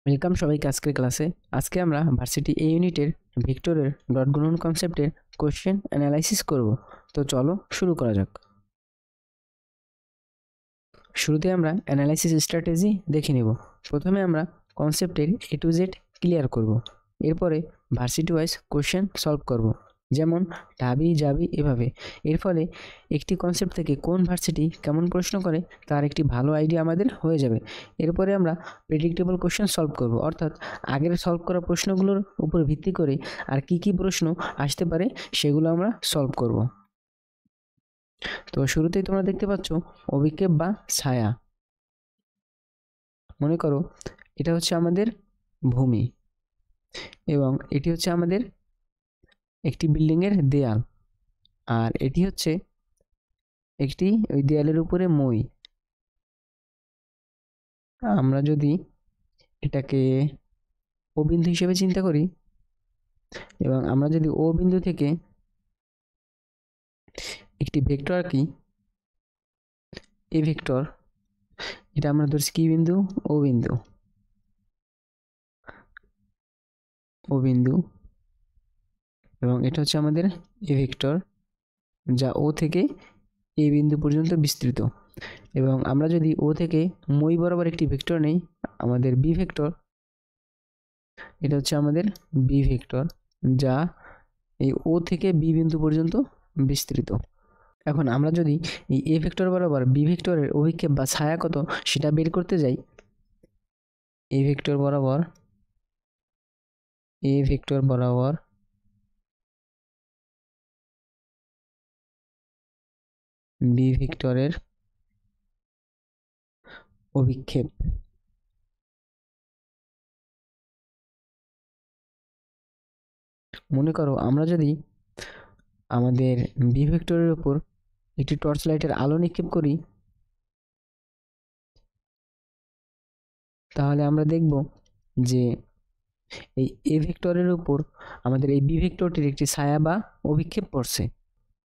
Welcome সবাইকে আজকের ক্লাসে। আজকে আমরা ভার্সিটি এ ইউনিটের ভেক্টরের ডট গুণন কনসেপ্টের কোশ্চেন অ্যানালাইসিস করব। তো চলো শুরু করা যাক। শুরুতে আমরা অ্যানালাইসিস স্ট্র্যাটেজি দেখে নেব। প্রথমে আমরা কনসেপ্টের এ টু জেড ক্লিয়ার করব, এরপরে ভার্সিটি ওয়াইজ কোশ্চেন সলভ করব, যেমন ঢাবি জাবি এভাবে। এর ফলে একটি কনসেপ্ট থেকে কোন ভার্সিটি কেমন প্রশ্ন করে তার একটি ভালো আইডিয়া আমাদের হয়ে যাবে। এরপরে আমরা প্রেডিক্টেবল কোশ্চেন সলভ করব, অর্থাৎ আগের সলভ করা প্রশ্নগুলোর উপর ভিত্তি করে আর কি কি প্রশ্ন আসতে পারে সেগুলো আমরা সলভ করব। তো শুরুতেই তোমরা দেখতে পাচ্ছ অভিক্ষেপ বা ছায়া। মনে করো এটা হচ্ছে আমাদের ভূমি এবং এটি হচ্ছে আমাদের একটি বিল্ডিংয়ের দেয়াল, আর এটি হচ্ছে একটি ওই দেয়ালের উপরে মই। আমরা যদি এটাকে ও বিন্দু হিসেবে চিন্তা করি এবং আমরা যদি ও বিন্দু থেকে একটি ভেক্টর আঁকি, এই ভেক্টর এটা আমরা ধরছি কি বিন্দু? ও বিন্দু। ও বিন্দু এবং এটা হচ্ছে আমাদের এ ভেক্টর, যা ও থেকে এই বিন্দু পর্যন্ত বিস্তৃত। এবং আমরা যদি ও থেকে মই বরাবর একটি ভেক্টর নেই, আমাদের বি ভেক্টর, এটা হচ্ছে আমাদের বি ভেক্টর, যা এই ও থেকে বি বিন্দু পর্যন্ত বিস্তৃত। এখন আমরা যদি এই এ ভেক্টর বরাবর বি ভেক্টরের অভিক্ষেপ বা ছায়া কত সেটা বের করতে যাই, এ ভেক্টর বরাবর বি ভেক্টরের অভিক্ষেপ, মনে করো আমরা যদি আমাদের বি ভেক্টরের উপর একটি টর্চ লাইটের আলো নিক্ষেপ করি, তাহলে আমরা দেখব যে এই এ ভেক্টরের উপর আমাদের এই বি ভেক্টরটির একটি ছায়া বা অভিক্ষেপ পড়ছে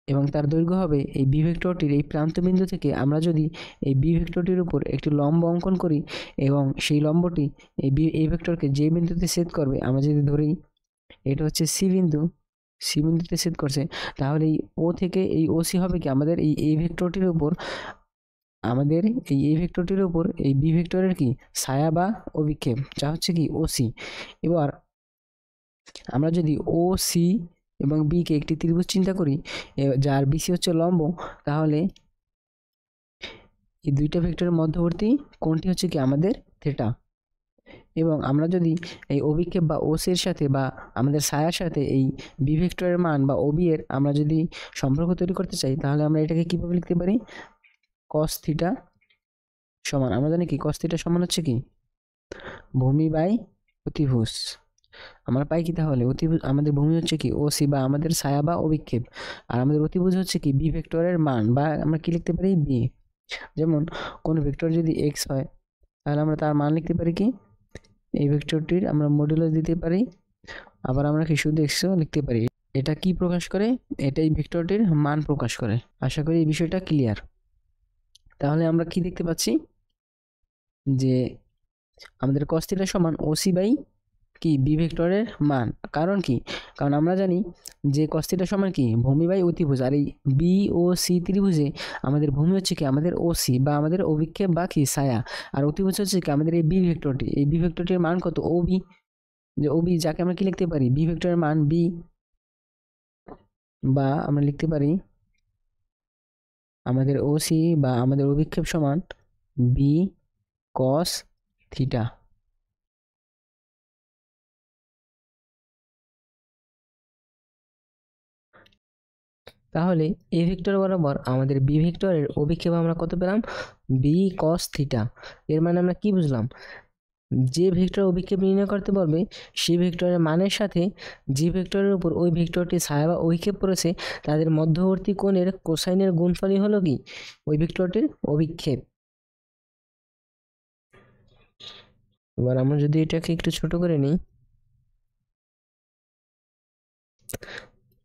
এবং তার দৈর্ঘ্য হবে এই বি ভেক্টরটির এই প্রান্তবিন্দু থেকে আমরা যদি এই বি ভেক্টরটির উপর একটি লম্ব অঙ্কন করি এবং সেই লম্বটি এই ভেক্টরকে যে বিন্দুতে ছেদ করবে, আমরা যদি ধরি এটা হচ্ছে সি বিন্দু, সি বিন্দুতে ছেদ করছে, তাহলে এই ও থেকে এই ও সি হবে কি আমাদের এই ভেক্টরটির উপর, আমাদের এই ভেক্টরটির উপর এই বি ভেক্টরের কি ছায়া বা অভিক্ষেপ, যা হচ্ছে কি ও সি। এবার আমরা যদি ও সি এবং বি কে একটি ত্রিভুজ চিন্তা করি, যার বিসি হচ্ছে লম্ব, তাহলে এই দুইটা ভেক্টরের মধ্যবর্তী কোণটি হচ্ছে কি আমাদের থিটা। এবং আমরা যদি এই অভিক্ষেপ বা ওসি এর সাথে বা আমাদের ছায়ার সাথে এই বি ভেক্টরের মান বা ওবি এর আমরা যদি সম্পর্ক তৈরি করতে চাই, তাহলে আমরা এটাকে কিভাবে লিখতে পারি? কস থিটা সমান, আমরা জানি কি কস থিটা সমান হচ্ছে কি ভূমি বাই অতিভুজ। আমরা পাই কি তাহলে অতিভুজ, আমাদের ভূমি হচ্ছে কি ও সি বা আমাদের ছায়া বা অভিক্ষেপ, আর আমাদের অতিভুজ হচ্ছে কি বি ভেক্টরের মান, বা আমরা কি লিখতে পারি বি। যেমন কোন ভেক্টর যদি এক্স হয়, তাহলে আমরা তার মান লিখতে পারি কি এই ভেক্টরটির আমরা মডুলাস দিতে পারি, আবার আমরা কি শুধু এক্সও লিখতে পারি। এটা কি প্রকাশ করে? এটা এই ভেক্টরটির মান প্রকাশ করে। আশা করি এই বিষয়টা ক্লিয়ার। তাহলে আমরা কি দেখতে পাচ্ছি যে আমাদের cos θ সমান ওসি বাই কি বি ভেক্টরের মান। কারণ কি? কারণ আমরা জানি যে cos θ সমান কি ভূমি বাই অতিভুজ, আর এই বি ও সি ত্রিভুজে আমাদের ভূমি হচ্ছে কি আমাদের ওসি বা আমাদের অভিক্ষেপ বা কি ছায়া, আর অতিভুজ হচ্ছে কি আমাদের এই বি ভেক্টরটি। এই বি ভেক্টরটির মান কত? ওবি, যে ওবি যাকে আমরা কি লিখতে পারি বি ভেক্টরের মান বি, বা আমরা লিখতে পারি আমাদের ওসি বা আমাদের অভিক্ষেপ সমান বি কস থিটা। তাহলে এ ভেক্টর বরাবর আমাদের বি ভেক্টরের অভিক্ষেপ আমরা কত পেলাম? B cos theta. এর মানে আমরা কি বুঝলাম? যে ভেক্টর অভিক্ষেপ নির্ণয় করতে পারবে সেই ভেক্টরের মানের সাথে যে ভেক্টরের উপর ওই ভেক্টরটি ছায়া বা অভিক্ষেপ পড়েছে তাদের মধ্যবর্তী কোণের কোসাইনের গুণফলই হলো কি ওই ভেক্টরটির অভিক্ষেপ। এবার আমরা যদি এটাকে একটু ছোট করে নিই,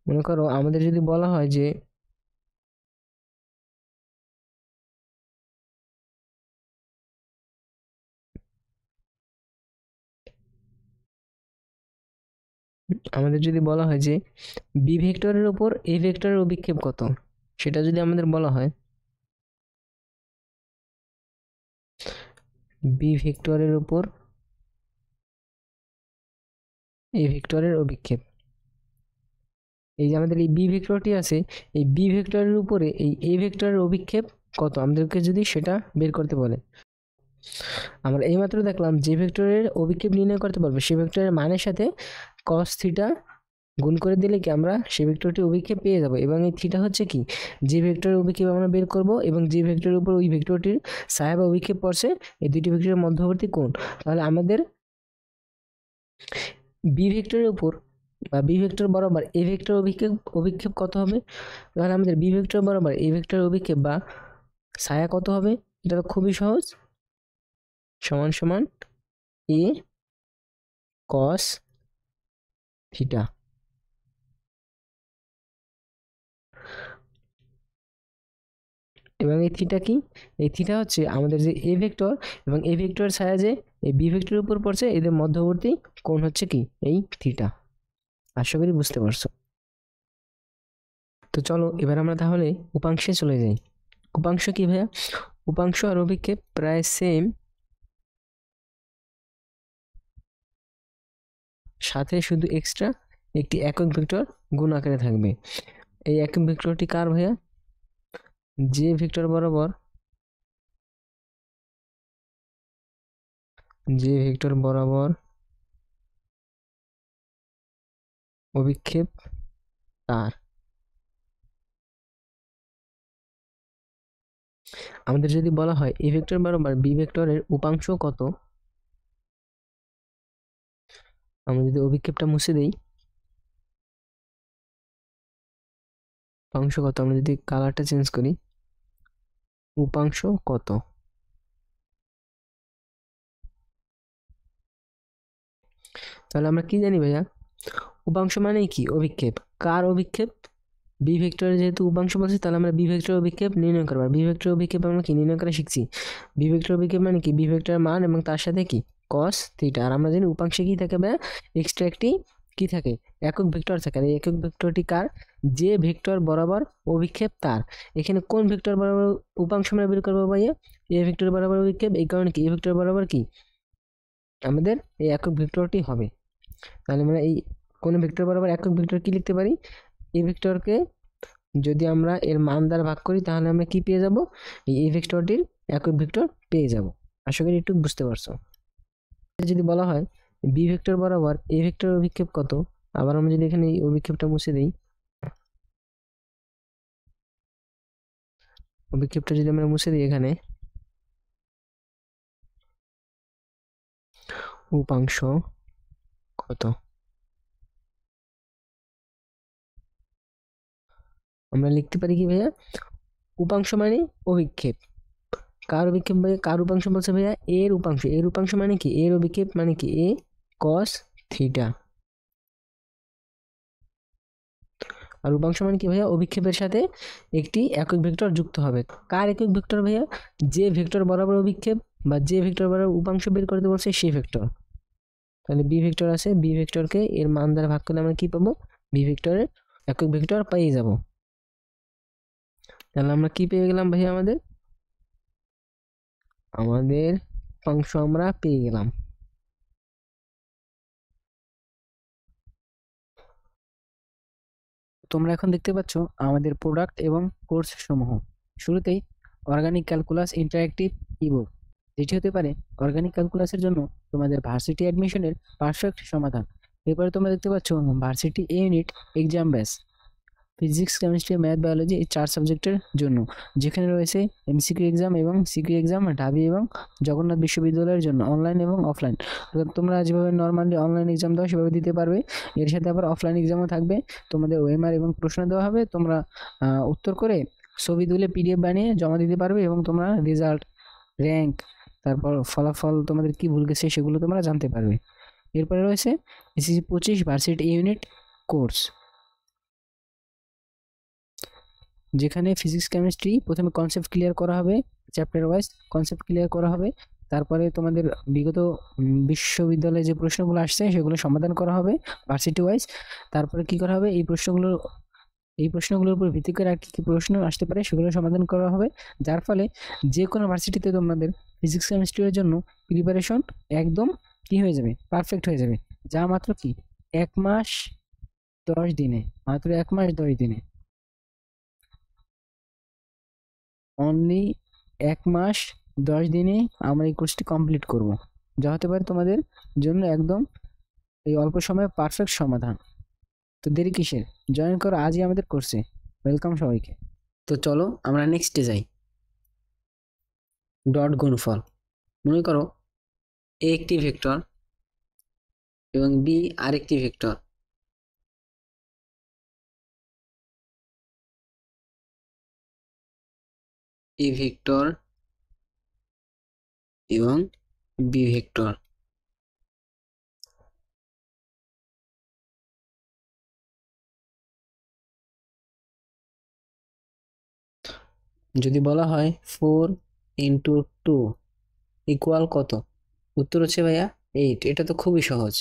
মনে করো আমাদের যদি বলা হয় যে আমাদের যদি বলা হয় যে বি ভেক্টরের উপর এ ভেক্টরের অভিক্ষেপ কত, সেটা যদি আমাদের বলা হয় বি ভেক্টরের উপর এ ভেক্টরের অভিক্ষেপ, এই যে আমাদের এই বি ভেক্টরটি আছে, এই বি ভেক্টরের উপরে এই এ ভেক্টরের অভিক্ষেপ কত আমাদেরকে যদি সেটা বের করতে বলে, আমরা এইমাত্র দেখলাম যে ভেক্টরের অভিক্ষেপ নির্ণয় করতে পারবে সে ভেক্টরের মানের সাথে cos থিটা গুণ করে দিলে কি আমরা সেই ভেক্টরটি অভিক্ষেপ পেয়ে যাব, এবং এই থিটা হচ্ছে কি যে ভেক্টরের অভিক্ষেপ আমরা বের করব এবং যে ভেক্টরের উপর ওই ভেক্টরটির ছায়া বা অভিক্ষেপ পড়ছে এই দুটি ভেক্টরের মধ্যবর্তী কোণ। তাহলে আমাদের বি ভেক্টরের উপর বা বি ভেক্টর বরাবর এ ভেক্টর অভিক্ষেপ কত হবে, তাহলে আমাদের বি ভেক্টর বরাবর এ ভেক্টর অভিক্ষেপ বা ছায়া কত হবে, এটা তো খুবই সহজ, সমান সমান এ কস থিটা। এবং এই থিটা কি, এই থিটা হচ্ছে আমাদের যে এ ভেক্টর এবং এ ভেক্টরের ছায়া যে এই বি ভেক্টরের উপর পড়ছে এদের মধ্যবর্তী কোণ হচ্ছে কি এই থিটা। আশা করি বুঝতে পারছো। তো চলো এবার আমরা তাহলে উপাংশে চলে যাই। উপাংশ কি ভাইয়া, উপাংশ আর অভিক্ষেপ প্রায় সেম, সাথে শুধু এক্সট্রা একটি একক ভেক্টর গুণ আকারে থাকবে। এই একক ভেক্টরটি কার ভাইয়া, যে ভেক্টর বরাবর যে ভেক্টর বরাবর অভিক্ষেপ তার। আমাদের যদি বলা হয় এ ভেক্টর বরাবর বি ভেক্টরের উপাংশ কত, আমরা যদি অভিক্ষেপটা মুছে দেই, উপাংশ কত, আমরা যদি কালারটা চেঞ্জ করি, উপাংশ কত, তাহলে আমরা কি জানি ভাইয়া, উপাংশ মানে কি অভিক্ষেপ, কার অভিক্ষেপ, বি ভেক্টরের যেহেতু উপাংশ বলছে তাহলে আমরা বি ভেক্টর অভিক্ষেপ নির্ণয় করব। বি ভেক্টর অভিক্ষেপ আমরা কি নির্ণয় করা শিখছি, বি ভেক্টর অভিক্ষেপ মানে কি বি ভেক্টরের মান এবং তার সাথে কি cos থিটা, আর আমরা জানি উপাংশে কি থাকে ভাইয়া, এক্সট্রা একটি কি থাকে একক ভেক্টর থাকে, আর এই একক ভেক্টরটি কার, যে ভেক্টর বরাবর অভিক্ষেপ তার। এখানে কোন ভেক্টর বরাবর উপাংশ আমরা বের করবো ভাইয়া, এ ভেক্টর বরাবর অভিক্ষেপ, এই কারণে কি এ ভেক্টর বরাবর কি আমাদের এই একক ভেক্টরটি হবে। তাহলে আমরা এই কোন ভেক্টর বরাবর একক ভেক্টর কি লিখতে পারি, এই ভেক্টরকে যদি আমরা এর মান দ্বারা ভাগ করি তাহলে আমরা কি পেয়ে যাব, এই ভেক্টরটির একক ভেক্টর পেয়ে যাব। আশা করি একটু বুঝতে পারছো। যদি বলা হয় বি ভেক্টর বরাবর এ ভেক্টর অভিক্ষেপ কত, আবার আমরা যদি এখানে এই অভিক্ষেপটা মুছে দিই, অভিক্ষেপটা যদি আমরা মুছে দিই এখানে, উপাংশ কত, আমরা লিখতে পারি কি ভাইয়া, উপাংশ মানে অভিক্ষেপ, কার অভিক্ষেপ ভাইয়া, কার উপাংশ বলছে ভাইয়া, এর উপাংশ, এর উপাংশ মানে কি এর অভিক্ষেপ মানে কি এ cos থিটা, আর উপাংশ মানে কি ভাইয়া অভিক্ষেপের সাথে একটি একক ভেক্টর যুক্ত হবে। কার একক ভেক্টর ভাইয়া, যে ভেক্টর বরাবর অভিক্ষেপ বা যে ভেক্টর বরাবর উপাংশ বের করতে বলছে সেই ভেক্টর। তাহলে বি ভেক্টর আছে, বি ভেক্টরকে এর মান দ্বারা ভাগ করলে আমরা কি পাবো, বি ভেক্টরের একক ভেক্টর পেয়ে যাব। তাহলে আমরা কি পেয়ে গেলাম ভাইয়া, আমাদের আমাদের উপাংশ আমরা পেয়ে গেলাম। তোমরা এখন দেখতে পাচ্ছ আমাদের প্রোডাক্ট এবং কোর্স সমূহ। শুরুতেই অর্গানিক ক্যালকুলাস ইন্টারঅ্যাক্টিভ ইবুক, যেটি হতে পারে অর্গানিক ক্যালকুলাসের জন্য তোমাদের ভার্সিটি অ্যাডমিশনের পারফেক্ট সমাধান। এরপরে তোমরা দেখতে পাচ্ছ ভার্সিটি এ unit exam batch, physics chemistry math biology এই 4 সাবজেক্টের জন্য, যেখানে রয়েছে এমসিকিউ এক্সাম এবং সিকিউ এক্সাম ঢাবি এবং জগন্নাথ বিশ্ববিদ্যালয়ের জন্য অনলাইন এবং অফলাইন। তোমরা যেভাবে নর্মালি অনলাইন এক্সাম দাও সেভাবে দিতে পারবে, এর সাথে আবার অফলাইন এক্সামও থাকবে। তোমাদের ওএমআর এবং প্রশ্ন দেওয়া হবে, তোমরা উত্তর করে ছবি তুলে পিডিএফ বানিয়ে জমা দিতে পারবে এবং তোমরা রেজাল্ট, র্যাঙ্ক, তারপর ফলাফল তোমাদের কি ভুল গেছে সেগুলো তোমরা জানতে পারবে। এরপরে রয়েছে এসএসসি 25 ভার্সিটি ইউনিট কোর্স, যেখানে ফিজিক্স কেমিস্ট্রি প্রথমে কনসেপ্ট ক্লিয়ার করা হবে, চ্যাপ্টার ওয়াইজ কনসেপ্ট ক্লিয়ার করা হবে, তারপরে তোমাদের বিগত বিশ্ববিদ্যালয়ে যে প্রশ্নগুলো আসছে সেগুলো সমাধান করা হবে ভার্সিটি ওয়াইজ। তারপরে কি করা হবে, এই প্রশ্নগুলোর উপর ভিত্তি করে আর কি কি প্রশ্ন আসতে পারে সেগুলো সমাধান করা হবে, যার ফলে যে কোনো ভার্সিটিতে তোমাদের ফিজিক্স কেমিস্ট্রির জন্য প্রিপারেশন একদম কি হয়ে যাবে, পারফেক্ট হয়ে যাবে। যা মাত্র কি 1 মাস 10 দিনে, মাত্র 1 মাস 10 দিনে, অনলি 1 মাস 10 দিনে আমরা এই কোর্সটি কমপ্লিট করব, যা হতে পারে তোমাদের জন্য একদম এই অল্প সময়ে পারফেক্ট সমাধান। তো দেরি কিসের, জয়েন করো আজই আমাদের কোর্সে। ওয়েলকাম সবাইকে। তো চলো আমরা নেক্সটে যাই। ডট গুণফল। মনে করো এ একটি ভেক্টর এবং বি আরেকটি ভেক্টর। এ ভেক্টর এবং বি ভেক্টর। যদি বলা হয় 4 × 2 ইকুয়াল কত, উত্তর হচ্ছে ভাইয়া 8। এটা তো খুবই সহজ।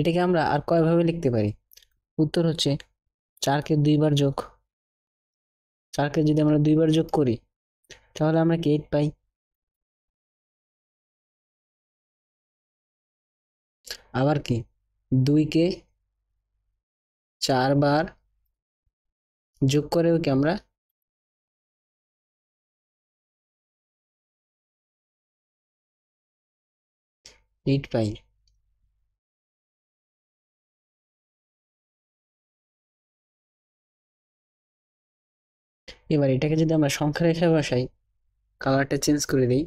এটাকে আমরা আর কয়ভাবে লিখতে পারি, উত্তর হচ্ছে 4কে 2বার যোগ। 4কে যদি আমরা 2বার যোগ করি তাহলে আমরা কি 8 পাই। আবার কি 2কে 4বার যোগ করেও কি আমরা 8 পাই। এবার এটাকে যদি আমরা সংখ্যা রেখায় বসাই, কালারটা চেঞ্জ করে দিই,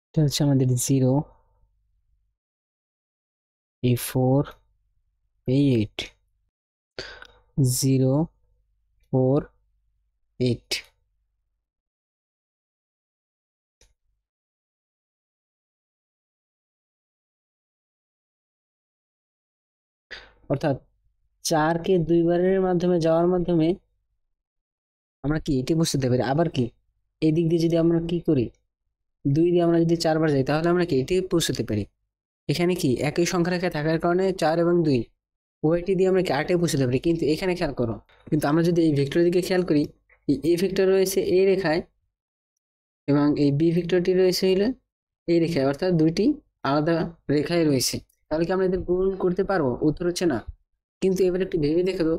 এটা হচ্ছে আমাদের 0, এই 4, এই 8, 0 4 8। অর্থাৎ 4কে 2বারের মাধ্যমে যাওয়ার মাধ্যমে আমরা কি এটি বুঝতে পারি। আবার কি এই দিক দিয়ে যদি আমরা কি করি, 2 দিয়ে আমরা যদি 4বার যাই তাহলে আমরা কি এটি পৌঁছতে পারি। এখানে কি একই সংখ্যা রেখায় থাকার কারণে 4 এবং 2 ওইটি দিয়ে আমরা কি 8-এ পৌঁছতে পারি। কিন্তু এখানে খেয়াল করো, কিন্তু আমরা যদি এই ভেক্টরের দিকে খেয়াল করি, এই এ ভেক্টর রয়েছে এই রেখায় এবং এই বি ভেক্টরটি রয়েছে হইলে এই রেখায়, অর্থাৎ দুইটি আলাদা রেখায় রয়েছে। তাহলে কি আমরা এদের গুণ করতে পারবো, উত্তর হচ্ছে না। কিন্তু এবার একটু ভেবে দেখো তো,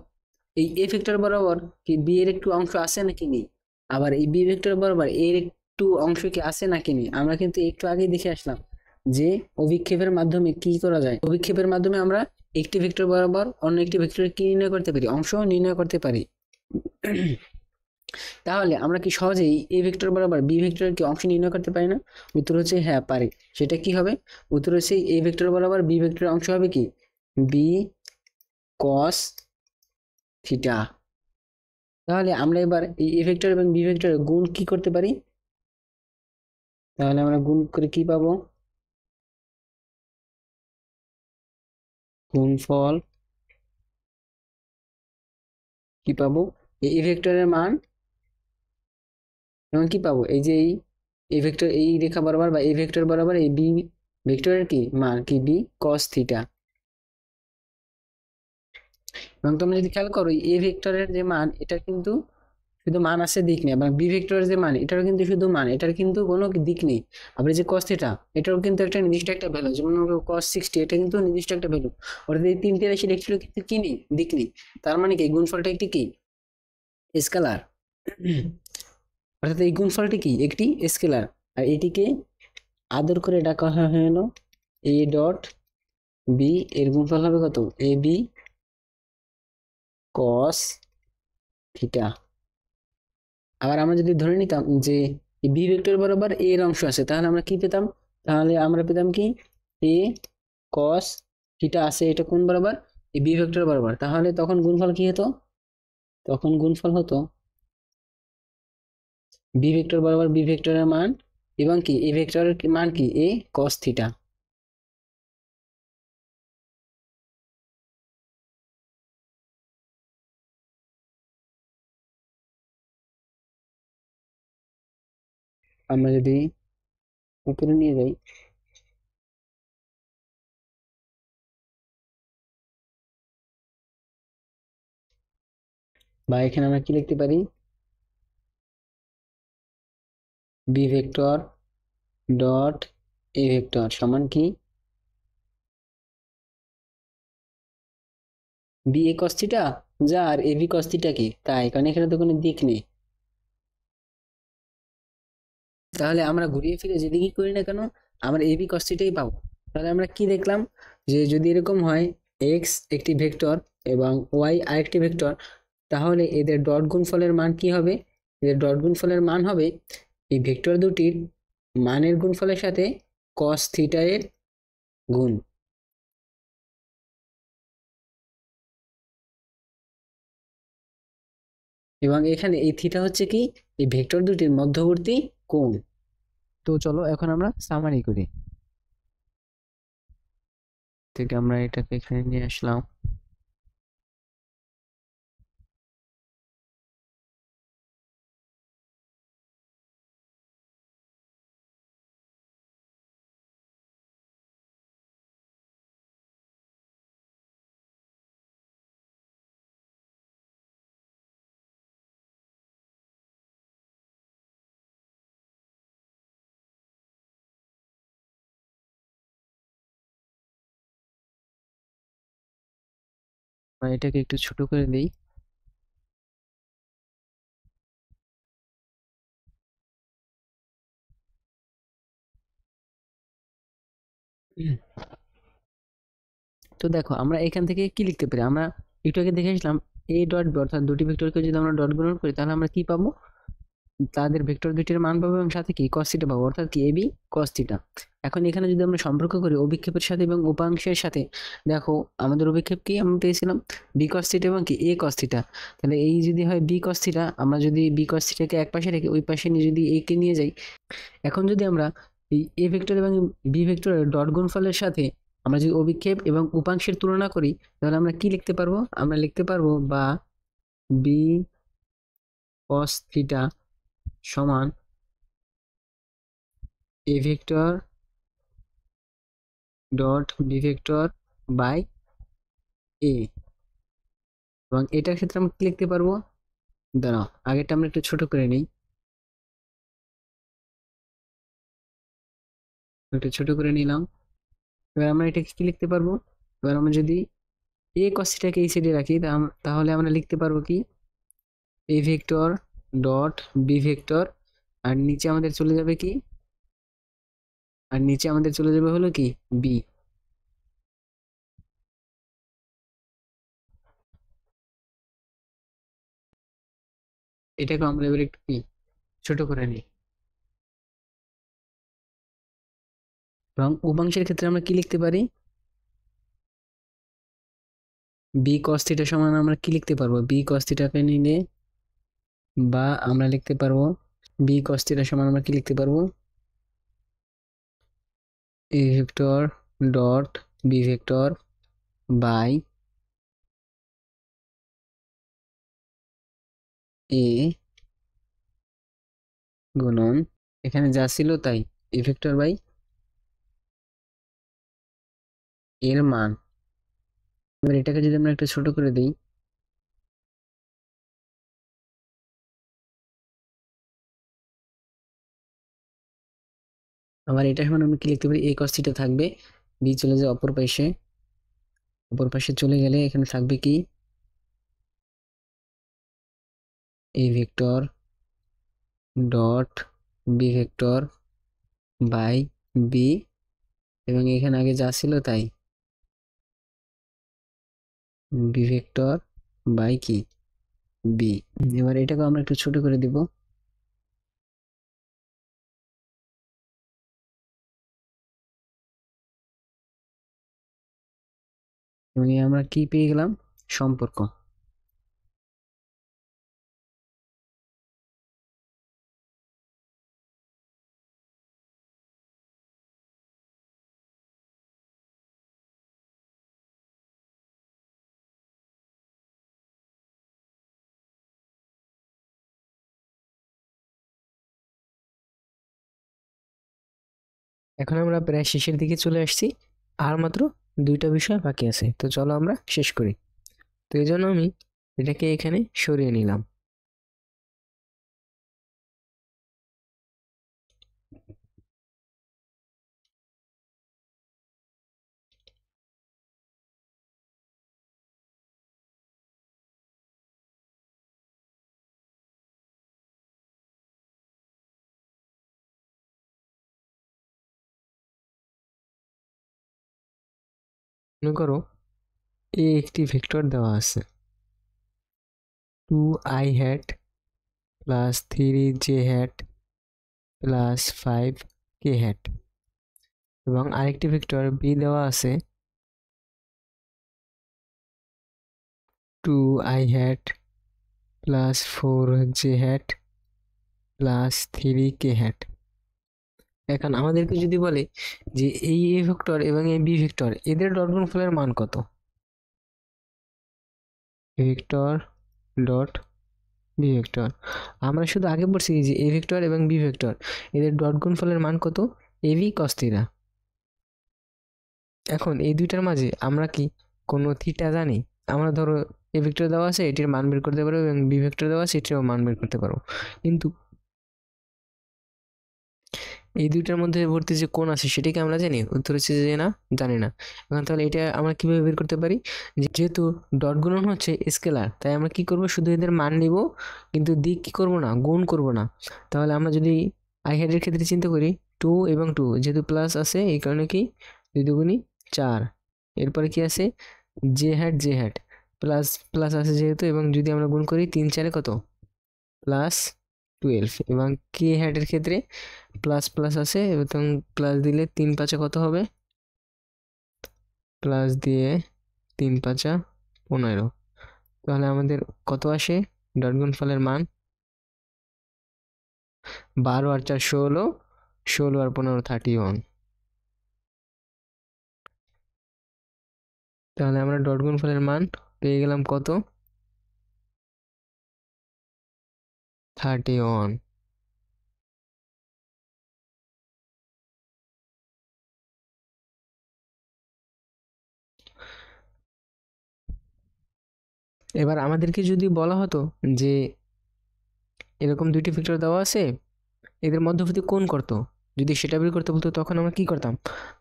এই এ ভেক্টর বরাবর কি বি এর একটু অংশ আছে নাকি নেই, আবার এই বি ভেক্টর বরাবর এর একটু অংশ কি আছে নাকি নেই। আমরা কিন্তু একটু আগেই দেখে আসলাম যে অভিক্ষেপের মাধ্যমে কি করা যায়, অভিক্ষেপের মাধ্যমে আমরা একটি ভেক্টর বরাবর অন্য একটি ভেক্টরের কি নির্ণয় করতে পারি, অংশ নির্ণয় করতে পারি। তাহলে আমরা কি সহজেই এ ভেক্টর বরাবর বি ভেক্টরের কি অংশ নির্ণয় করতে পারি না, উত্তর হচ্ছে হ্যাঁ পারি। সেটা কি হবে, উত্তর হচ্ছে এ ভেক্টর বরাবর বি ভেক্টরের অংশ হবে কি বি কস থিটা। তাহলে আমরা এবার এই এ ভেক্টর এবং বি ভেক্টরের গুণ কি করতে পারি, তাহলে আমরা গুণ করে কি পাবো, গুণফল কি পাবো, এই ভেক্টরের মান এবং কি পাবো, এই যে এই ভেক্টর এই রেখা বরাবর বা এই ভেক্টর বরাবর এই বি ভেক্টরের কি মান কি বি কস থিটা। এবং তোমরা যদি খেয়াল করো এ ভেক্টরের যে মান এটা কিন্তু শুধু মান আছে, দিক নেই। এবং বি ভেক্টরের যে মান এটারও কিন্তু শুধু মান, এটার কিন্তু কোনো দিক নেই। আবার যে কস থিটা এটারও কিন্তু একটা নির্দিষ্ট একটা ভ্যালু, যেমন কস 60 এটা কিন্তু নির্দিষ্ট একটা ভ্যালু। অর্থাৎ এই তিনটে রাশির একটিরও কিন্তু কি নেই, দিক নেই। তার মানে কি গুণফলটা একটি কি স্কেলার। অর্থাৎ এই গুণফলটি কি একটি স্কেলার। আর এটিকে আদর করে ডাকা হলো এ ডট বি, এর গুণফল হবে কত এ বি কস থিটা। আবার আমরা যদি ধরে নিতাম যে বি ভেক্টর বরাবর এ এর অংশ আছে, তাহলে আমরা কি পেতাম, তাহলে আমরা পেতাম কি এ কস থিটা আছে, এটা কোন বরাবর এই বি ভেক্টর বরাবর। তাহলে তখন গুণফল কি হতো, তখন গুণফল হতো বি ভেক্টর বরাবর বি ভেক্টরের মান এবং কি এ ভেক্টরের মান কি এ কস থিটা। আমরা যদি উপরে নিয়ে যাই, বা এখানে আমরা কি লিখতে পারি, B vector dot A vector সমান কি বি এ কস থিটা যা, আর এ বি কস থিটা কি তাই, কারণ এখানে তো কোনো দিক নেই। তাহলে আমরা ঘুরিয়ে ফিরে যেদিকেই করি না কেন আমরা এ বি কস থিটাই পাবো। তাহলে আমরা কি দেখলাম, যে যদি এরকম হয় এক্স একটি ভেক্টর এবং ওয়াই আরেকটি ভেক্টর, তাহলে এদের ডট গুণফলের মান কি হবে, এদের ডট গুণফলের মান হবে এই ভেক্টর দুটির মানের গুণফলের সাথে কস থিটা এর গুণ। এবং এখানে এই থিটা হচ্ছে কি এই ভেক্টর দুটির মধ্যবর্তী কোণ। তো চলো এখন আমরা সামারি করি। থেকে আমরা এটাকে এখানে নিয়ে আসলাম। আমরা এটাকে একটু ছোট করে দিই। তো দেখো আমরা এখান থেকে কি লিখতে পারি, আমরা একটু আগে দেখে আসলাম এ ডট বি, অর্থাৎ দুটি ভেক্টরকে যদি আমরা ডট গুণন করি তাহলে আমরা কি পাবো, তাদের ভেক্টর দুটির মান পাবো এবং সাথে কি কস থিটা পাবো, অর্থাৎ কি এবি কস থিটা। এখন এখানে যদি আমরা সম্পর্ক করি অভিক্ষেপের সাথে এবং উপাংশের সাথে, দেখো আমাদের অভিক্ষেপ কি আমরা পেয়েছিলাম বি কস থিটা এবং কি এ কস থিটা। তাহলে এই যদি হয় বি কস থিটা, আমরা যদি বি কস থিটাকে এক পাশে রেখে ওই পাশে নিয়ে যদি এ কে নিয়ে যাই, এখন যদি আমরা এই এ ভেক্টর এবং বি ভেক্টরের ডট গুণফলের সাথে আমরা যদি অভিক্ষেপ এবং উপাংশের তুলনা করি, তাহলে আমরা কি লিখতে পারবো, আমরা লিখতে পারবো বা বি কস থিটা সমান A vector dot B vector by A. এবং এটার ক্ষেত্রে আমরা কি লিখতে পারবো, দাঁড়াও আগেরটা আমরা একটু ছোট করে নিই, একটু ছোট করে নিলাম। এবার আমরা এটাকে কি লিখতে পারবো, এবার আমরা যদি এ কস থিটাকে এই সাইডে রাখি তাহলে আমরা লিখতে পারবো কি A vector dot B vector, আর নিচে আমাদের চলে যাবে কি, আর নিচে আমাদের চলে যাবে হলো কি বি। এটাকে আমরা এবার একটু কি ছোট করে নিই। এবং উপাংশের ক্ষেত্রে আমরা কি লিখতে পারি, বি কস থিটা সমান আমরা কি লিখতে পারবো, বি কস থিটাকে নিলে বা আমরা লিখতে পারবো বি কস থিটা সমান আমরা কি লিখতে পারবো A vector dot B vector by A গুণন, এখানে যা ছিল তাই এ ভেক্টর বাই এর মান। এবার এটাকে যদি আমরা একটু ছোট করে দিই, আবার এটা সমান আমরা কি লিখতে পারি, এ কস থিটা থাকবে, বি চলে যায় অপর পাশে, অপর পাশে চলে গেলে এখানে থাকবে কি A vector dot B vector by B, এবং এখানে আগে যা ছিল তাই বি ভেক্টর বাই কি বি। এবার এটাকে আমরা একটু ছোট করে দিব, এবং আমরা কি পেয়ে গেলাম সম্পর্ক। এখন আমরা প্রায় শেষের দিকে চলে আসছি, আর মাত্র 2টা বিষয় বাকি আছে। তো চলো আমরা শেষ করি। তো এই জন্য আমি এটাকে এখানে সরিয়ে নিলাম। মনে করো একটি ভেক্টর দেওয়া আছে 2i hat plus 3j hat plus 5k hat, এবং আরেকটি ভেক্টর বি দেওয়া আছে 2i hat plus 4j hat plus 3k hat. এখন আমাদেরকে যদি বলে যে এই এ ভেক্টর এবং এই বি ভেক্টর এদের ডট গুণফলের মান কত, ভেক্টর ডট বি ভেক্টর, আমরা শুধু আগে পড়ছি যে এ ভেক্টর এবং বি ভেক্টর এদের ডট গুণফলের মান কত, এবি কস থিটা। এখন এই দুইটার মাঝে আমরা কি কোনো থিটা জানি? আমরা ধরো এ ভেক্টর দেওয়া আছে এটির মান বের করতে পারবো এবং বি ভেক্টর দেওয়া আছে এটিরও মান বের করতে পারবো, কিন্তু এই দুইটার মধ্যে ভর্তি যে কোণ আছে সেটাকে আমরা জানি? উত্তর হচ্ছে যে না, জানি না। এখন তাহলে এটা আমরা কিভাবে বের করতে পারি? যেহেতু ডট গুণন হচ্ছে স্কেলার, তাই আমরা কি করব, শুধু এদের মান নিব, কিন্তু দিক কি করব না, গুণ করব না। তাহলে আমরা যদি আই হ্যাডের ক্ষেত্রে চিন্তা করি 2 এবং 2 যেহেতু প্লাস আছে এই কারণে কি 2 দুগুণি 4, এরপরে কি আছে জে হ্যাড প্লাস প্লাস আছে যেহেতু, এবং যদি আমরা গুণ করি 3 4 কত প্লাস 12, এবং কে হ্যাডের ক্ষেত্রে প্লাস প্লাস আছে এবং প্লাস দিলে 3 5 কত হবে, প্লাস দিয়ে 3 5 15। তাহলে আমাদের কত আসে ডট গুণফলের মান? 12 আর 4 16, 16 আর 15 31। তাহলে আমরা ডট গুণফলের মান পেয়ে গেলাম কত, 31। এবার আমাদেরকে যদি বলা হতো যে এরকম দুইটি ভেক্টর দেওয়া আছে এদের মধ্যবর্তী কোণ কত, যদি সেটা বের করতে বলতো তখন আমরা কি করতাম?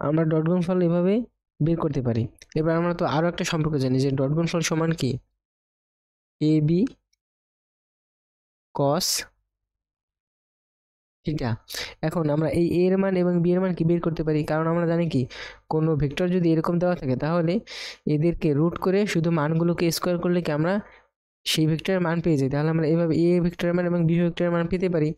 আমরা ডট গুণফল এভাবে বের করতে পারি। এবার আমরা তো আরো একটা সম্পর্ক জানি যে ডট গুণফল সমান কি এ বি কস থিটা। এখন আমরা এই এ এর মান এবং বি এর মান কি বের করতে পারি, কারণ আমরা জানি কি কোনো ভেক্টর যদি এরকম দেওয়া থাকে তাহলে এদেরকে রুট করে শুধু মানগুলোকে স্কোয়ার করলে কি আমরা সেই ভেক্টরের মান পেয়ে যাই। তাহলে আমরা এভাবে এ ভেক্টরের মান এবং বি ভেক্টরের মান পেতে পারি।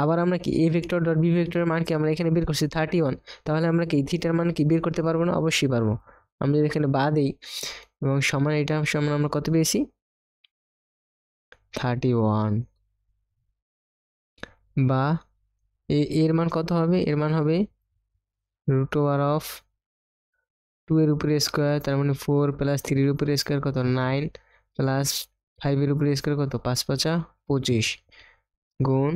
আবার আমরা কি এ ভেক্টর ডট বি ভেক্টরের মান কি আমরা এখানে বের করছি 31, তাহলে আমরা কি থিটার মান কি বের করতে পারবো না? অবশ্যই পারবো। আমরা যদি এখানে বা দিই এবং সমান এটা সমান আমরা কত পেয়েছি 31, বা এর মান কত হবে, এর মান হবে রুট ওভার অফ 2 এর উপরে স্কোয়ার, তার মানে 4 প্লাস 3 এর উপরে স্কোয়ার কত 9, প্লাস 5 এর উপরে স্কোয়ার কত 5 5 25, গুণ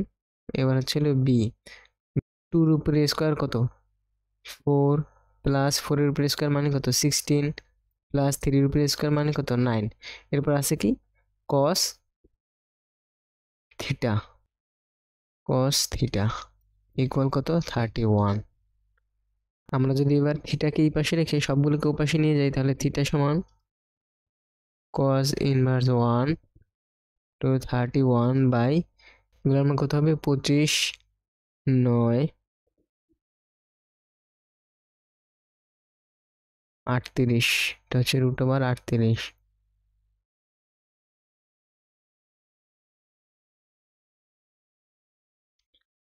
এবার হচ্ছে বি 2 এর উপরে স্কোয়ার কত 4, প্লাস 4 এর উপরে স্কোয়ার মানে কত 16, প্লাস 3 এর উপরে স্কোয়ার মানে কত 9, এরপর আছে কি cos theta, cos theta equal কত 31। আমরা যদি এবার থিটাকে এই পাশে রেখে সবগুলোকে ও পাশে নিয়ে যাই তাহলে থিটা সমান cos ইনভার্স 1 টু 31 বাই এগুলোর মান কত হবে 25 9 38, এটা হচ্ছে রুট ওভার 38।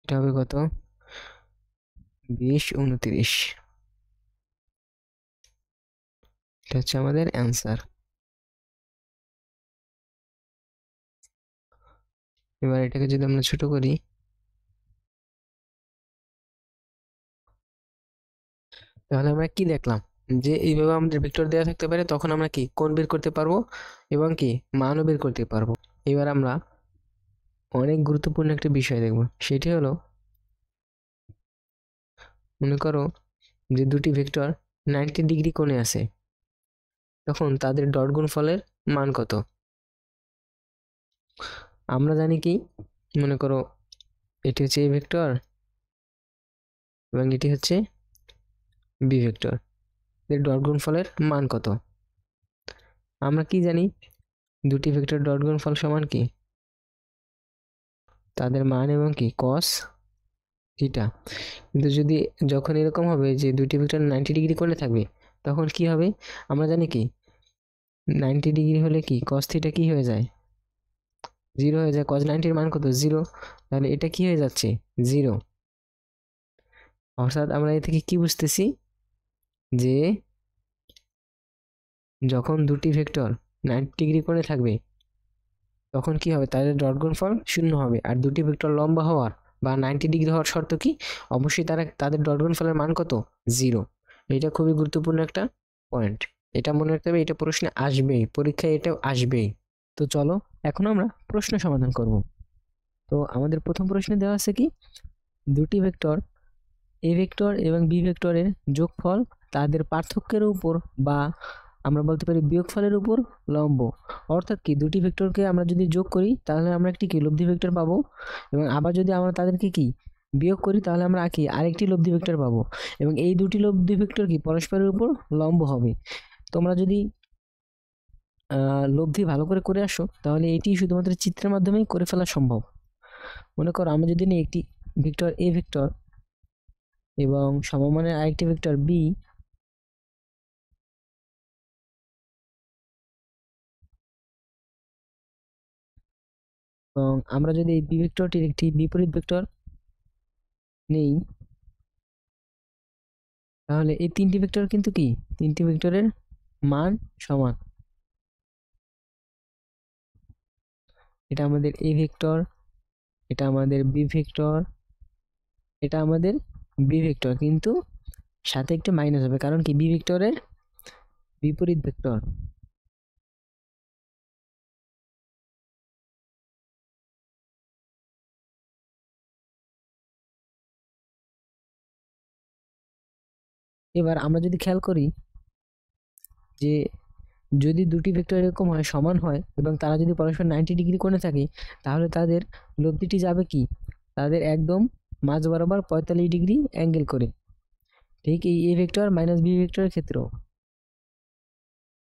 এটা হবে কত 20 29, এটা হচ্ছে আমাদের অ্যান্সার। এবার এটাকে যদি আমরা ছোট করি তাহলে আমরা কি দেখলাম, যে এইভাবে আমাদের ভেক্টর দেওয়া থাকতে পারে তখন আমরা কি কোণ বের করতে পারবো এবং কি মানও বের করতে পারবো। এবার আমরা অনেক গুরুত্বপূর্ণ একটা বিষয় দেখব, সেটি হলো মনে করো যে দুটি ভেক্টর 90 ডিগ্রি কোণে আছে, তখন তাদের ডট গুণফলের মান কত? আমরা জানি কি, মনে করো এটি হচ্ছে এ ভেক্টর এবং এটি হচ্ছে বি ভেক্টর, এর ডট গুণফলের মান কত? আমরা কি জানি, দুটি ভেক্টর ডট গুণফল সমান কি তাদের মান এবং কি কস থিটা। কিন্তু যদি যখন এরকম হবে যে দুটি ভেক্টর 90 ডিগ্রি কোণে থাকবে, তখন কি হবে? আমরা জানি কি 90 ডিগ্রি হলে কি কস থিটা কি হয়ে যায়? 0 হয়ে যায়। কস 90-র মান কত? 0। তাহলে এটা কি হয়ে যাচ্ছে? 0। অর্থাৎ আমরা এ থেকে কি বুঝতেছি, যে যখন দুটি ভেক্টর 90 ডিগ্রি কোণে থাকবে, তখন কি হবে? তাদের ডট গুণফল 0 হবে। আর দুটি ভেক্টর লম্বা হওয়ার বা 90 ডিগ্রি হওয়ার শর্ত কি? অবশ্যই তাদের ডট গুণফলের মান কত? 0। এটা খুবই গুরুত্বপূর্ণ একটা পয়েন্ট, এটা মনে রাখতে হবে, এটা প্রশ্নে আসবেই, পরীক্ষায় এটাও আসবেই। তো চলো এখন আমরা প্রশ্ন সমাধান করব। তো আমাদের প্রথম প্রশ্নে দেওয়া আছে কি, দুটি ভেক্টর এ ভেক্টর এবং বি ভেক্টরের যোগফল তাদের পার্থক্যের উপর বা আমরা বলতে পারি বিয়োগফলের উপর লম্ব। অর্থাৎ কি, দুটি ভেক্টরকে আমরা যদি যোগ করি তাহলে আমরা একটি কি লব্ধি ভেক্টর পাবো, এবং আবার যদি আমরা তাদেরকে কি বিয়োগ করি তাহলে আমরা কি আরেকটি লব্ধি ভেক্টর পাবো, এবং এই দুটি লব্ধি ভেক্টর কি পরস্পরের উপর লম্ব হবে। তোমরা যদি লব্ধি ভালো করে করে আসো তাহলে এটি শুধুমাত্র চিত্রের মাধ্যমেই করে ফেলা সম্ভব। মনে করো আমরা যদি নিই একটি ভেক্টর এ ভেক্টর এবং সমমানের আরেকটি ভেক্টর বি, এবং আমরা যদি এই বি ভেক্টরটির একটি বিপরীত ভেক্টর নেই, তাহলে এই তিনটি ভেক্টর কিন্তু কি তিনটি ভেক্টরের মান সমান। এটা আমাদের এ ভেক্টর, এটা আমাদের বি ভেক্টর, এটা আমাদের বি ভেক্টর, কিন্তু সাথে একটু মাইনাস হবে, কারণ কি বি ভেক্টরের বিপরীত ভেক্টর। এবার আমরা যদি খেয়াল করি যে যদি দুটি ভেক্টর এরকম হয়, সমান হয়, এবং তারা যদি পরস্পর 90 ডিগ্রি কোণে থাকে, তাহলে তাদের লব্ধিটি যাবে কি তাদের একদম মাঝ বরাবর 45 ডিগ্রি অ্যাঙ্গেল করে। ঠিক এই এ ভেক্টর মাইনাস বি ভেক্টরের ক্ষেত্রেও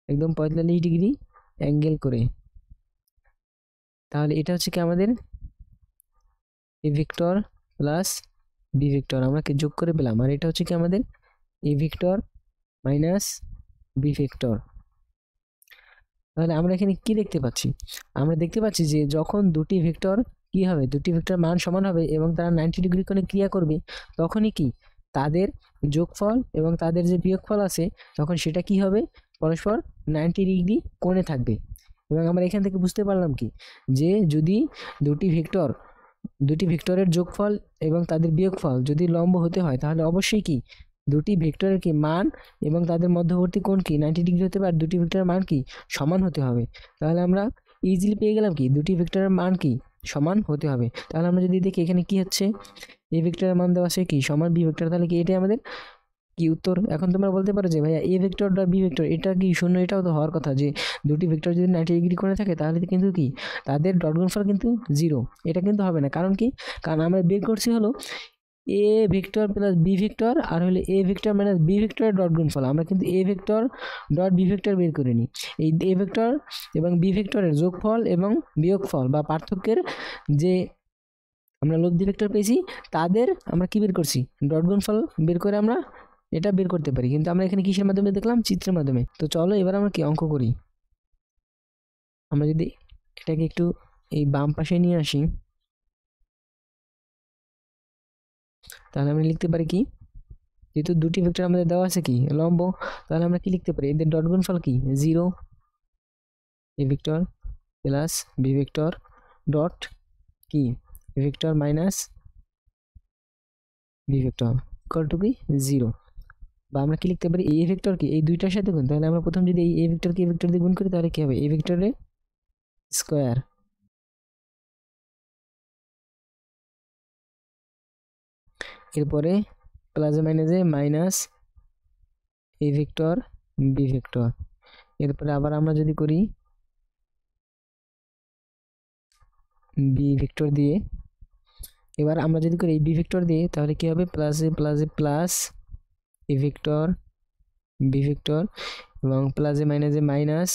একদম 45 ডিগ্রি অ্যাঙ্গেল করে। তাহলে এটা হচ্ছে কি আমাদের A vector plus B vector আমরা কি যোগ করে পেলাম, আর এটা হচ্ছে কি আমাদের A vector minus B vector. তাহলে আমরা এখানে কি দেখতে পাচ্ছি? আমরা দেখতে পাচ্ছি যে যখন দুটি ভেক্টর কি হবে, দুটি ভেক্টর মান সমান হবে এবং তারা 90 ডিগ্রি কোণে ক্রিয়া করবে, তখনই কি তাদের যোগফল এবং তাদের যে বিয়োগফল আছে, তখন সেটা কি হবে পরস্পর 90 ডিগ্রি কোণে থাকবে। এবং আমরা এখান থেকে বুঝতে পারলাম কি, যে যদি দুটি ভেক্টরের যোগফল এবং তাদের বিয়োগফল যদি লম্ব হতে হয়, তাহলে অবশ্যই কি দুটি ভেক্টরের কি মান এবং তাদের মধ্যবর্তী কোণ কি 90 ডিগ্রি হতে হবে, আর দুটি ভেক্টরের মান কি সমান হতে হবে। তাহলে আমরা ইজিলি পেয়ে গেলাম কি দুটি ভেক্টরের মান কি সমান হতে হবে। তাহলে আমরা যদি দেখি এখানে কি হচ্ছে, এ ভেক্টরের মান দেওয়া আছে কি সমান বি ভেক্টর, তাহলে কি এটাই আমাদের কি উত্তর। এখন তোমরা বলতে পারো যে ভাইয়া A vector dot B vector এটা কি শূন্য, এটাও তো হওয়ার কথা, যে দুটি ভেক্টর যদি 90 ডিগ্রি করে থাকে তাহলে কিন্তু কি তাদের ডট গুণফল কিন্তু 0। এটা কিন্তু হবে না, কারণ কি, কারণ আমরা বের করছি হলো A vector plus B vector আর হলে এ ভেক্টর মাইনাস বি ভেক্টরের ডট গুণফল। আমরা কিন্তু A vector dot B vector বের করে নিই। এই এ ভেক্টর এবং বি ভেক্টরের যোগফল এবং বিয়োগফল বা পার্থক্যের যে আমরা লব্ধি ভেক্টর পেয়েছি, তাদের আমরা কি বের করছি, ডট গুণফল বের করে আমরা এটা বের করতে পারি। কিন্তু আমরা এখানে কিসের মাধ্যমে দেখলাম, চিত্রের মাধ্যমে। তো চলো এবার আমরা কি অঙ্ক করি। আমরা যদি এটাকে একটু এই বাম পাশে নিয়ে আসি, তাহলে আমরা লিখতে পারি কি, যেহেতু দুটি ভেক্টর আমাদের দেওয়া আছে কি লম্ব, তাহলে আমরা কি লিখতে পারি, এদের ডট গুণফল কি 0, A vector plus B vector dot কি A vector minus B vector equal to কি 0। বা আমরা কি লিখতে পারি, এই এ ভেক্টর কি এই দুইটার সাথে গুণ, তাহলে আমরা প্রথম যদি এই এ ভেক্টরকে এ ভেক্টর দিয়ে গুণ করি তাহলে কি হবে, এ ভেক্টরের স্কোয়ার, এরপরে প্লাসে মাইনাসে minus A vector B vector. এরপরে আবার আমরা যদি করি বি ভেক্টর দিয়ে, এবার আমরা যদি করি বি ভেক্টর দিয়ে তাহলে কি হবে, plus A plus A plus A vector B vector এবং প্লাস এ মাইনাস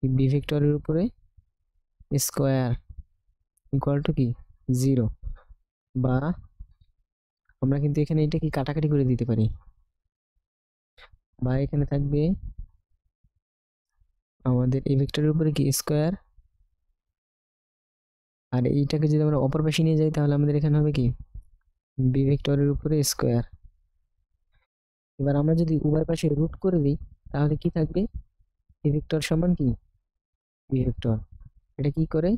বি ভেক্টরের উপরে স্কোয়ার ইকুয়াল টু কি 0। বা আমরা কিন্তু এখানে এটা কি কাটাকাটি করে দিতে পারি, বা এখানে থাকবে আমাদের এই ভেক্টরের উপরে কি স্কোয়ার, আর এইটাকে যদি আমরা অপর পাশে নিয়ে যাই তাহলে আমাদের এখানে হবে কি বি ভেক্টরের উপরে স্কোয়ার। এবার আমরা যদি উভয় পাশে রুট করে দিই তাহলে কি থাকবে, এ ভেক্টর সমান কি বি ভেক্টর, এটা কি করে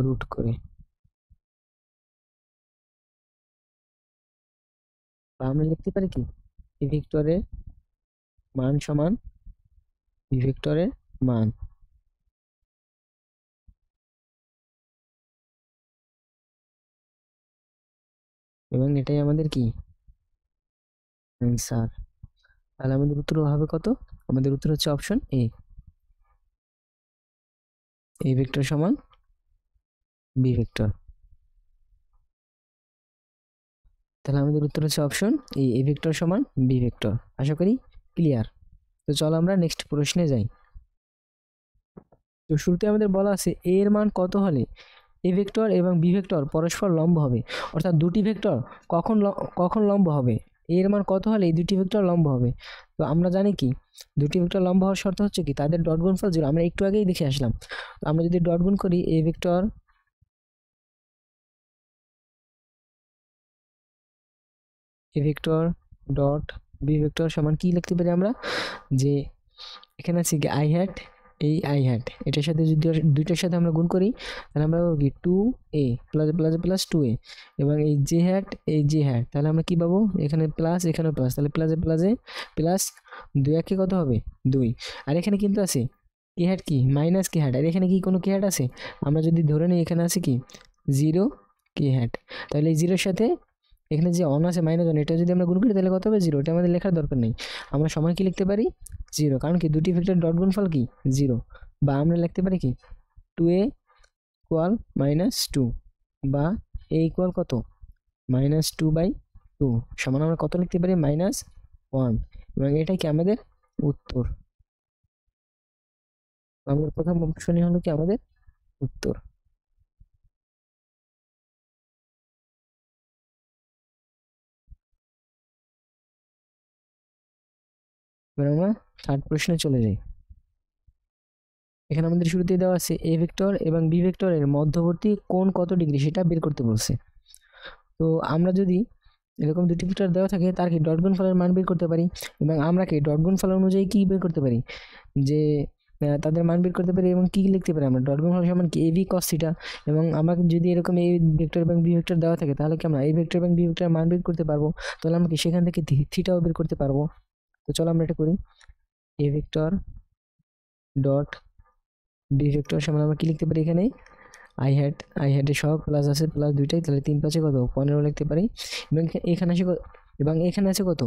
রুট করে। বা আমরা লিখতে পারি কি এ ভেক্টরের মান সমান বি ভেক্টরের মান। এবং এটাই আমাদের কি অ্যান্সার। তাহলে আমাদের উত্তর হবে কত, আমাদের উত্তর হচ্ছে অপশন এ ভেক্টর সমান বি ভেক্টর। তাহলে আমাদের উত্তর হচ্ছে অপশন এ ভেক্টর সমান বি ভেক্টর। আশা করি ক্লিয়ার। তো চলো আমরা নেক্সট প্রশ্নে যাই। তো শুরুতে আমাদের বলা আছে এ এর মান কত হলে এ ভেক্টর এবং বি ভেক্টর পরস্পর লম্ব হবে, অর্থাৎ দুটি ভেক্টর কখন লম্ব হবে, এ এর মান কত হলে এই দুটি ভেক্টর লম্ব হবে। তো আমরা জানি কি দুটি ভেক্টর লম্ব হওয়ার শর্ত হচ্ছে কি তাদের ডট গুণফল 0, আমরা একটু আগেই দেখে আসলাম। তো আমরা যদি ডট গুণ করি A vector dot B vector সমান কি লিখতে পারি আমরা, যে এখানে আছে কি আই হ্যাট, এই আই হ্যাট এটার সাথে যদি দুইটার সাথে আমরা গুণ করি তাহলে আমরা পাবো কি 2a plus plus plus 2a, এবং এই জে হ্যাট এই জে হ্যাট, তাহলে আমরা কি পাবো এখানে প্লাস এখানে প্লাস, তাহলে প্লাসে প্লাসে প্লাস 2 একে কত হবে 2। আর এখানে কিন্তু আছে কে হ্যাট কি মাইনাস কে হ্যাট, আর এখানে কি কোনো কে হ্যাট আছে, আমরা যদি ধরে নিই এখানে আছে কি 0 কে হ্যাট, তাহলে এই জিরোর সাথে এখানে যে অন আছে -1, এটা যদি আমরা গুণ করি তাহলে কত হবে 0, এটা আমাদের লেখার দরকার নেই। আমরা সমান কি লিখতে পারি 0, কারণ কি দুটি ভেক্টর ডট গুণফল কি 0। বা আমরা লিখতে পারি কি 2a ইকুয়াল -2, বা a ইকুয়াল কত -2/2 সমান আমরা কত লিখতে পারি -1, এবং এটাই কি আমাদের উত্তর। আমাদের প্রথম অপশনই হলো কি আমাদের উত্তর। এবার আমরা থার্ড প্রশ্নে চলে যাই। এখানে আমাদের শুরুতে দেওয়া আছে এ ভেক্টর এবং বি ভেক্টরের মধ্যবর্তী কোণ কত ডিগ্রি সেটা বের করতে বলছে। তো আমরা যদি এরকম দুটি ভেক্টর দেওয়া থাকে তার কি ডট গুণফলের মান বের করতে পারি, এবং আমরা কি ডট গুণফল অনুযায়ী কি বের করতে পারি, যে তাদের মান বের করতে পারি। এবং কি লিখতে পারি আমরা ডট গুণফল সমান কি এবি কস থিটা, এবং আমাকে যদি এরকম এ ভেক্টর এবং বি ভেক্টর দেওয়া থাকে তাহলে কি আমরা এই ভেক্টর এবং বি ভেক্টরের মান বের করতে পারবো, তাহলে আমরা কি সেখান থেকে থিটাও বের করতে পারবো। তো চলো আমরা এটা করি, A vector dot B vector সমান আমরা কি লিখতে পারি, এখানে আই হ্যাডের সহগ প্লাস আছে প্লাস দুইটাই, তাহলে 3 5 কত 15 লিখতে পারি। এবং এখানে আসে এবং এখানে আছে কত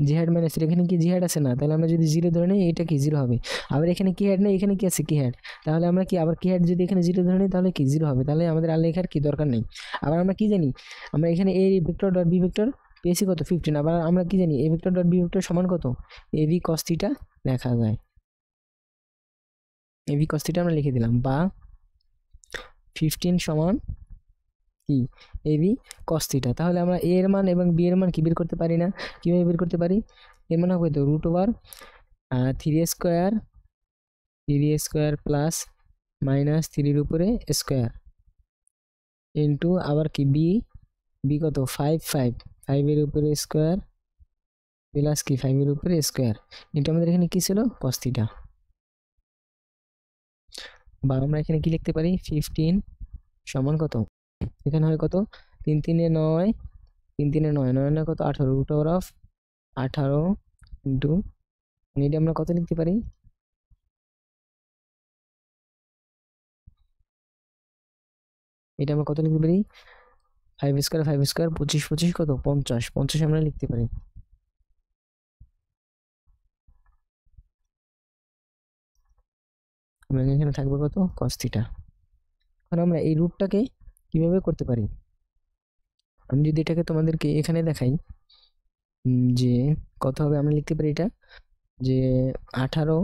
জি হ্যাড মাইনাস, এখানে কি জি হ্যাড আছে না, তাহলে আমরা যদি 0 ধরে নিই এটা কি 0 হবে। আবার এখানে কি হ্যাড নেই, এখানে কি আছে কি হ্যাড, তাহলে আমরা কি আবার কি হ্যাড যদি এখানে 0 ধরে নিই তাহলে কি 0 হবে, তাহলে আমাদের আর লেখার কি দরকার নেই। আবার আমরা কি জানি, আমরা এখানে A vector dot B vector পেয়েছি কত 15, আবার আমরা কি জানি A vector dot B vector সমান কত এ ভি কস থিটা লেখা যায়, এ ভি কস থিটা আমরা লিখে দিলাম। বা 15 সমান কি এ বি কস থিটা। তাহলে আমরা এ এর মান এবং বি এর মান কি বের করতে পারি না, কীভাবে বের করতে পারি, এর মান হবে তো √3 স্কোয়ার প্লাস -3 উপরে স্কোয়ার ইন্টু আবার কি বি কত 5 এর উপরে স্কোয়ার প্লাস কি 5 এর উপরে স্কোয়ার ইন্টু আমাদের এখানে কি ছিল কস থিটা। বা আমরা এখানে কি লিখতে পারি 15 সমান কত, এখানে হয় কত 3 3 এ 9, 3 3 এ 9, 9 9 কত 18 ইন্টু এটা আমরা কত লিখতে পারি, এটা আমরা কত লিখতে পারি 5 স্কোয়ার 25 25 কত 50 50 আমরা লিখতে পারি। এবং এখানে থাকবে কত cos থিটা। এখন আমরা এই রুটটাকে কিভাবে করতে পারি, আমি যদি এটাকে তোমাদেরকে এখানে দেখাই যে কত হবে, আমরা লিখতে পারি এটা যে 18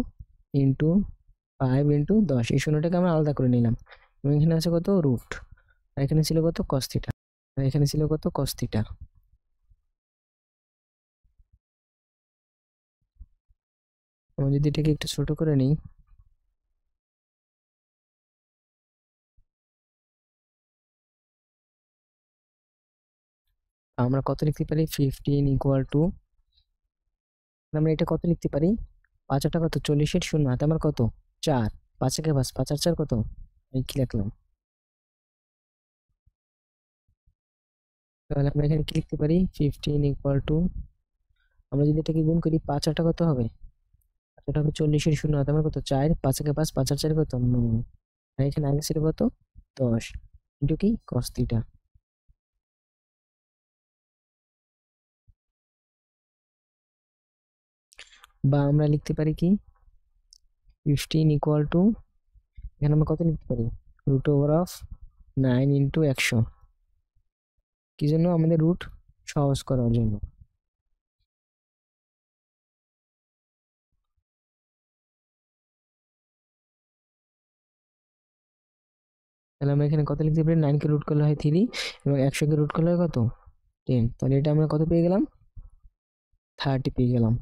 ইন্টু 5 ইন্টু 10, এই শূন্যটাকে আমরা আলাদা করে নিলাম এবং এখানে আছে কত রুট, আর এখানে ছিল কত cos থিটা, আর এখানে ছিল কত cos থিটা। আমি যদি এটাকে একটু ছোট করে নিই, আমরা কত লিখতে পারি 15 ইকুয়াল টু, আমরা এটা কত লিখতে পারি 5টা কত 40 শূন্য হাতে আমার কত 4, 5 5 5 আর 4 কত, এই কি লিখলাম, তাহলে আমরা এখানে কি লিখতে পারি 15 ইকুয়াল টু, আমরা যদি এটাকে গুণ করি 5 কত হবে, 5 হবে 40 শূন্য হাতে আমার কত 4, 5 5 5 আর 4 কত 9, আর এখানে আগে ছিল কত 10 ইন্টু কি cos থিটা। বা আমরা লিখতে পারি কি 15 ইকুয়াল টু, এখানে আমরা কত লিখতে পারি রুট ওভার অফ 9 ইন্টু 100, কি জন্য আমাদের রুট সহজ করার জন্য। তাহলে আমরা এখানে কত লিখতে পারি 9 কে রুট করলে হয় 3 এবং 100 কে রুট করলে হয় কত 10, তাহলে এটা আমরা কত পেয়ে গেলাম 30 পেয়ে গেলাম।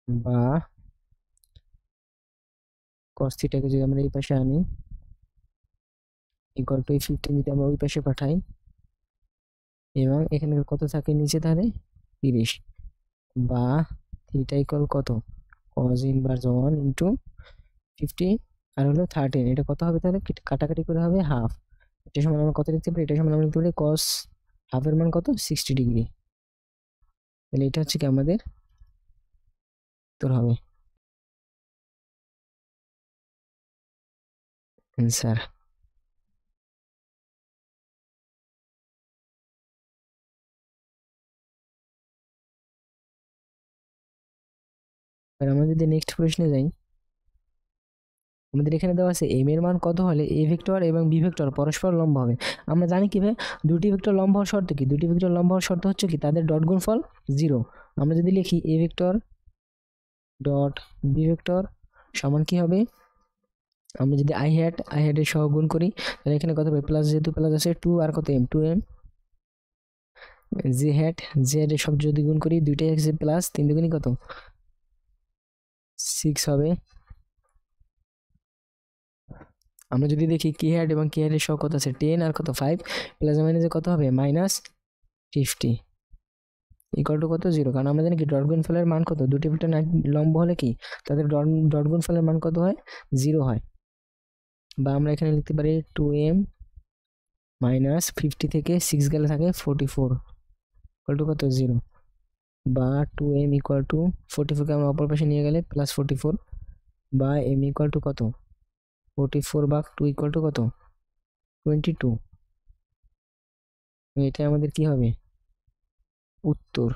বা cos থিটাকে যদি আমরা এই পাশে আনি ইকুয়াল টু 15 যদি আমরা ওই পাশে পাঠাই এবং এখানে কত থাকে নিচে তাহলে 30, বা থিটা ইকুয়াল কত cos ইনভার্স 1 ইন্টু 50 আর হলো 13, এটা কত হবে তাহলে কাটাকাটি করে হবে হাফ, এটা সমান আমরা কত লিখতে পারি, এটা সমান আমরা লিখতে পারি cos হাফের মান কত 60 ডিগ্রি। তাহলে এটা হচ্ছে কি আমাদের উত্তর হবে অ্যান্সার। আর আমরা যদি নেক্সট প্রশ্নে যাই, আমাদের এখানে দেওয়া আছে এম এর মান কত হলে এ ভেক্টর এবং বি ভেক্টর পরস্পর লম্ব হবে। আমরা জানি কিভাবে দুটি ভেক্টর লম্ব হওয়ার শর্ত কি, দুটি ভেক্টর লম্ব হওয়ার শর্ত হচ্ছে কি তাদের ডট গুণফল 0। আমরা যদি লিখি A vector dot B vector সমান কি হবে, আমরা যদি আই হ্যাট এর সহ গুণ করি তাহলে এখানে কত হবে প্লাস, যেহেতু প্লাস আছে 2 আর কত m 2m, জি হ্যাট এর সব যদি গুণ করি দুইটাই আছে প্লাস, 3 দুগুণই কত 6 হবে। আমরা যদি দেখি কি হ্যাট এবং কি হ্যাট এর সহ কত আছে 10 আর কত 5, প্লাস মাইনাসে কত হবে -50 ইকুয়াল টু কত 0, কারণ আমরা জানি কি ডট গুণফলের মান কত, দুটি ভেক্টর লম্ব হলে কি তাদের ডট গুণফলের মান কত হয় 0 হয়। বা আমরা এখানে লিখতে পারি 2m -50 থেকে 6 গেলে থাকে 44 ইকুয়াল টু কত 0, বা 2m ইকুয়াল টু 44 কে আমরা অপর পাশে নিয়ে গেলে প্লাস 44, বা m ইকুয়াল টু কত 44 বা 2 ইকুয়াল টু কত 22, এটা আমাদের কি হবে উত্তর।